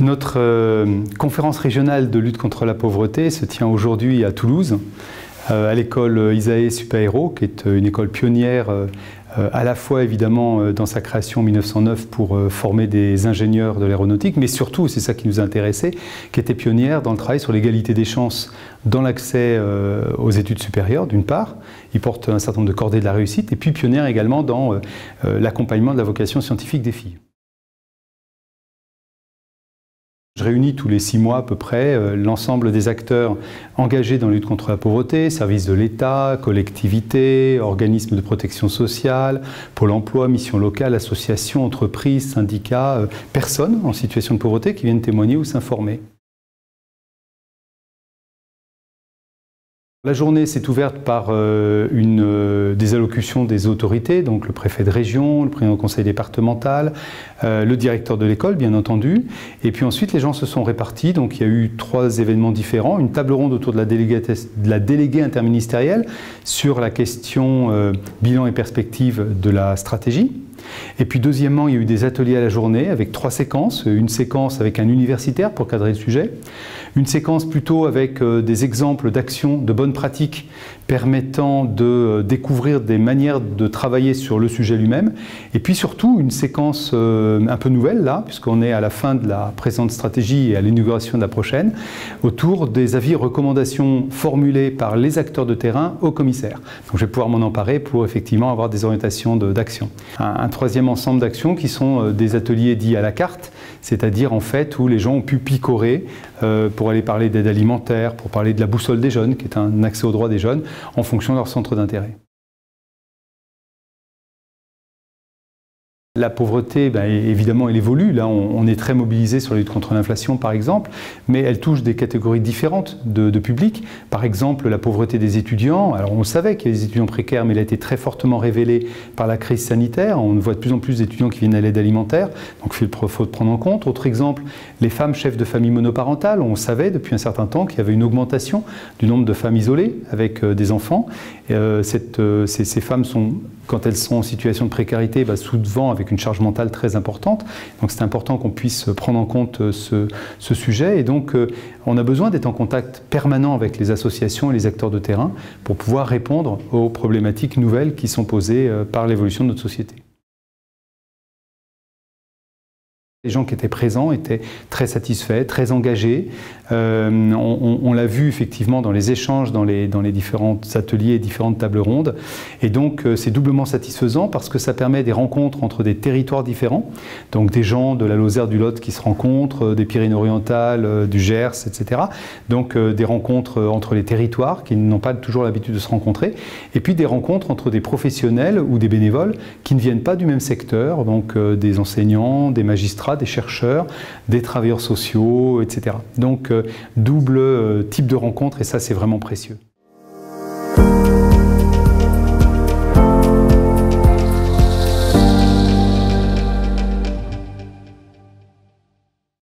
Notre conférence régionale de lutte contre la pauvreté se tient aujourd'hui à Toulouse, à l'école Isae Supaéro, qui est une école pionnière à la fois évidemment dans sa création en 1909 pour former des ingénieurs de l'aéronautique, mais surtout, c'est ça qui nous a intéressés, qui était pionnière dans le travail sur l'égalité des chances dans l'accès aux études supérieures, d'une part. Il porte un certain nombre de cordées de la réussite, et puis pionnière également dans l'accompagnement de la vocation scientifique des filles. Je réunis tous les 6 mois à peu près l'ensemble des acteurs engagés dans la lutte contre la pauvreté, services de l'État, collectivités, organismes de protection sociale, Pôle emploi, missions locales, associations, entreprises, syndicats, personnes en situation de pauvreté qui viennent témoigner ou s'informer. La journée s'est ouverte par des allocutions des autorités, donc le préfet de région, le président du conseil départemental, le directeur de l'école bien entendu, et puis ensuite les gens se sont répartis, donc il y a eu 3 événements différents, une table ronde autour de la déléguée interministérielle sur la question bilan et perspective de la stratégie. Et puis deuxièmement, il y a eu des ateliers à la journée avec 3 séquences. Une séquence avec un universitaire pour cadrer le sujet, une séquence plutôt avec des exemples d'actions, de bonnes pratiques permettant de découvrir des manières de travailler sur le sujet lui-même, et puis surtout une séquence un peu nouvelle là, puisqu'on est à la fin de la présente stratégie et à l'inauguration de la prochaine, autour des avis et recommandations formulés par les acteurs de terrain au commissaire. Donc je vais pouvoir m'en emparer pour effectivement avoir des orientations d'action. Un troisième ensemble d'actions qui sont des ateliers dits à la carte, c'est-à-dire en fait où les gens ont pu picorer pour aller parler d'aide alimentaire, pour parler de la boussole des jeunes, qui est un accès aux droits des jeunes, en fonction de leur centre d'intérêt. La pauvreté, évidemment, elle évolue. Là, on est très mobilisé sur la lutte contre l'inflation, par exemple, mais elle touche des catégories différentes de publics. Par exemple, la pauvreté des étudiants. Alors, on savait qu'il y a des étudiants précaires, mais elle a été très fortement révélée par la crise sanitaire. On voit de plus en plus d'étudiants qui viennent à l'aide alimentaire, donc il faut prendre en compte. Autre exemple, les femmes chefs de famille monoparentales. On savait depuis un certain temps qu'il y avait une augmentation du nombre de femmes isolées avec des enfants. Ces femmes sont, quand elles sont en situation de précarité, souvent avec une charge mentale très importante. Donc c'est important qu'on puisse prendre en compte ce sujet. Et donc on a besoin d'être en contact permanent avec les associations et les acteurs de terrain pour pouvoir répondre aux problématiques nouvelles qui sont posées par l'évolution de notre société. Les gens qui étaient présents étaient très satisfaits, très engagés. On l'a vu effectivement dans les échanges, dans les différents ateliers et différentes tables rondes. Et donc c'est doublement satisfaisant parce que ça permet des rencontres entre des territoires différents. Donc des gens de la Lozère, du Lot qui se rencontrent, des Pyrénées-Orientales, du Gers, etc. Donc des rencontres entre les territoires qui n'ont pas toujours l'habitude de se rencontrer. Et puis des rencontres entre des professionnels ou des bénévoles qui ne viennent pas du même secteur. Donc des enseignants, des magistrats, des chercheurs, des travailleurs sociaux, etc. Donc double type de rencontre et ça c'est vraiment précieux.